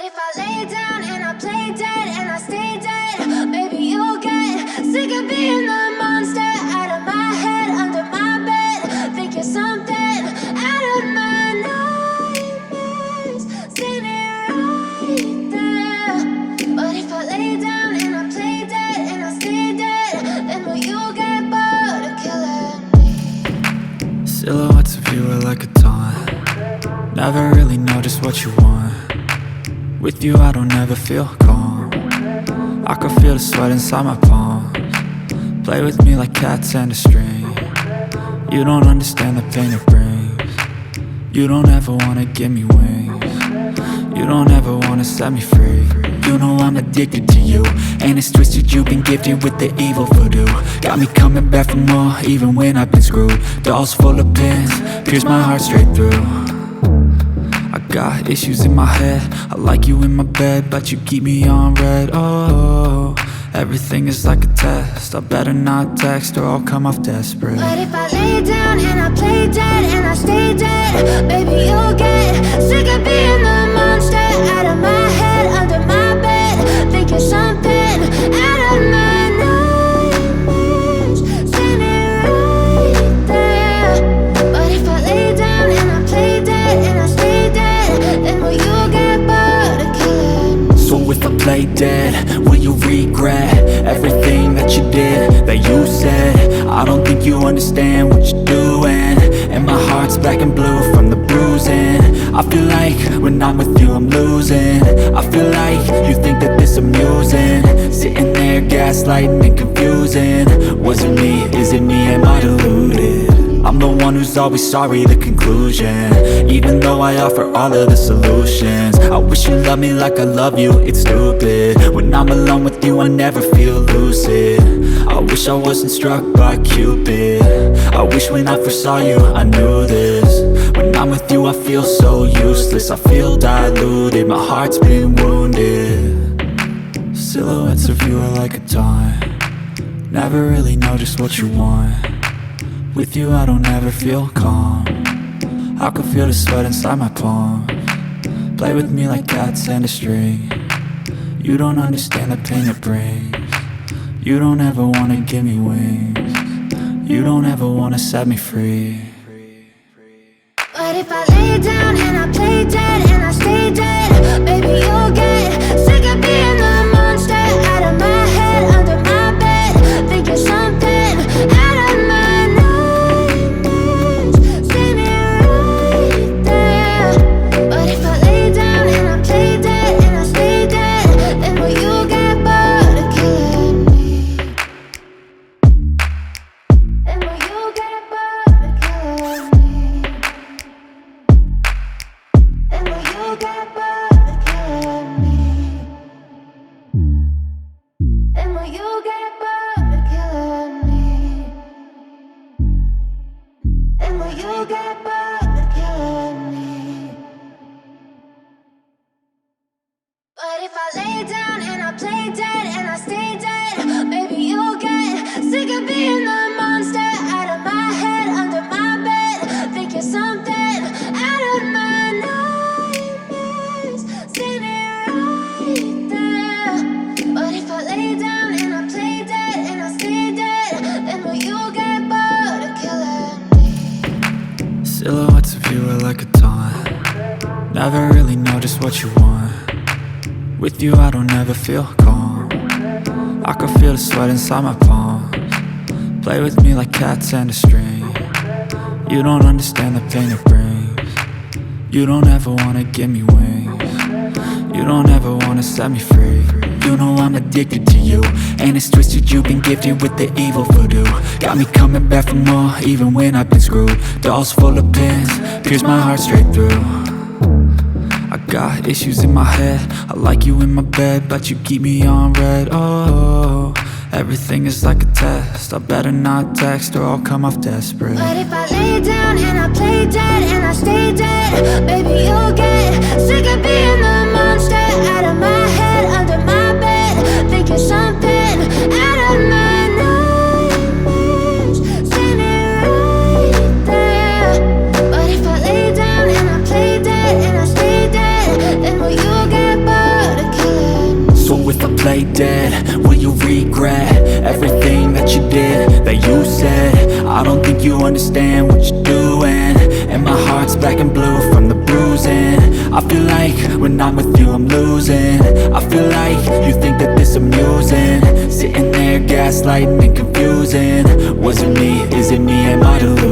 if I lay down and I play dead and I stay dead, maybe you'll get sick of being the monster out of my head, under my bed. Think you're something out of my nightmares, standing right there. But if I lay down and I play dead and I stay dead, then will you get bored of killing me? Silhouettes of you are like a taunt. Never really know just what you want. With you I don't ever feel calm. I can feel the sweat inside my palms. Play with me like cats and a string. You don't understand the pain it brings. You don't ever wanna give me wings. You don't ever wanna set me free. You know I'm addicted to you, and it's twisted, you've been gifted with the evil voodoo. Got me coming back for more, even when I've been screwed. Dolls full of pins, pierce my heart straight through. I got issues in my head, I like you in my bed, but you keep me on red. Oh, everything is like a test, I better not text or I'll come off desperate. But if I lay down and I play dead and I stay dead, baby you'll get sick of being the monster out of my head, under my bed. Think you're something out of my nightmares, standing right there. But if I lay down and I play dead and I stay dead, then will you get bored of killing me? So if I play dead, will you regret everything that you did, that you said? I don't think you understand what you're doing, and my heart's black and blue from the bruising. I feel like when I'm with you I'm losing. I feel like you think that this amusing, sitting there gaslighting and confusing. Was it me? Is it me? Am I deluded? I'm the one who's always sorry, the conclusion, even though I offer all of the solutions. I wish you loved me like I love you, it's stupid. When I'm alone with you I never feel lucid. I wish I wasn't struck by Cupid. I wish when I first saw you I knew this. When I'm with you I feel so useless, I feel diluted, my heart's been wounded. Silhouettes of you are like a taunt. Never really know just what you want. With you I don't ever feel calm. I can feel the sweat inside my palms. Play with me like cats and a string. You don't understand the pain it brings. You don't ever wanna give me wings. You don't ever wanna set me free. But if I lay down and I play dead and I stay dead, baby you'll get sick of being the monster out of my head, under my bed. Think you're something out of my nightmares, standing right there. But if I lay down and I play dead and I stay dead, then will you get bored of killing me? Then will you get bored of killing me? And will you get bored of killing me? And will you get bored of killing me? And will you get bored of killing me? But if I lay down and I play dead and I stay dead, maybe you'll get sick of being the monster out of my head, under my bed. Think you're something out of my nightmares, standing right there. But if I lay down and I play dead and I stay dead, then will you get bored of killing me? Silhouettes of you are like a taunt. Never really know just what you want. With you I don't ever feel calm. I can feel the sweat inside my palms. Play with me like cats and a string. You don't understand the pain it brings. You don't ever wanna give me wings. You don't ever wanna set me free. You know I'm addicted to you, and it's twisted, you've been gifted with the evil voodoo. Got me coming back for more, even when I've been screwed. Dolls full of pins, pierce my heart straight through. I got issues in my head, I like you in my bed, but you keep me on red. Oh, everything is like a test, I better not text or I'll come off desperate. But if I lay down and I play dead and I stay dead, baby you'll get sick of being the monster out of my head, under my bed. Think you're something out of my nightmares, standing right there. But if I lay down and I play dead and I stay dead, then will you get bored? lay dead? Will you regret everything that you did, that you said? I don't think you understand what you're doing, and my heart's black and blue from the bruising. I feel like when I'm with you I'm losing. I feel like you think that this amusing, sitting there gaslighting and confusing. Was it me? Is it me? Am I delusional?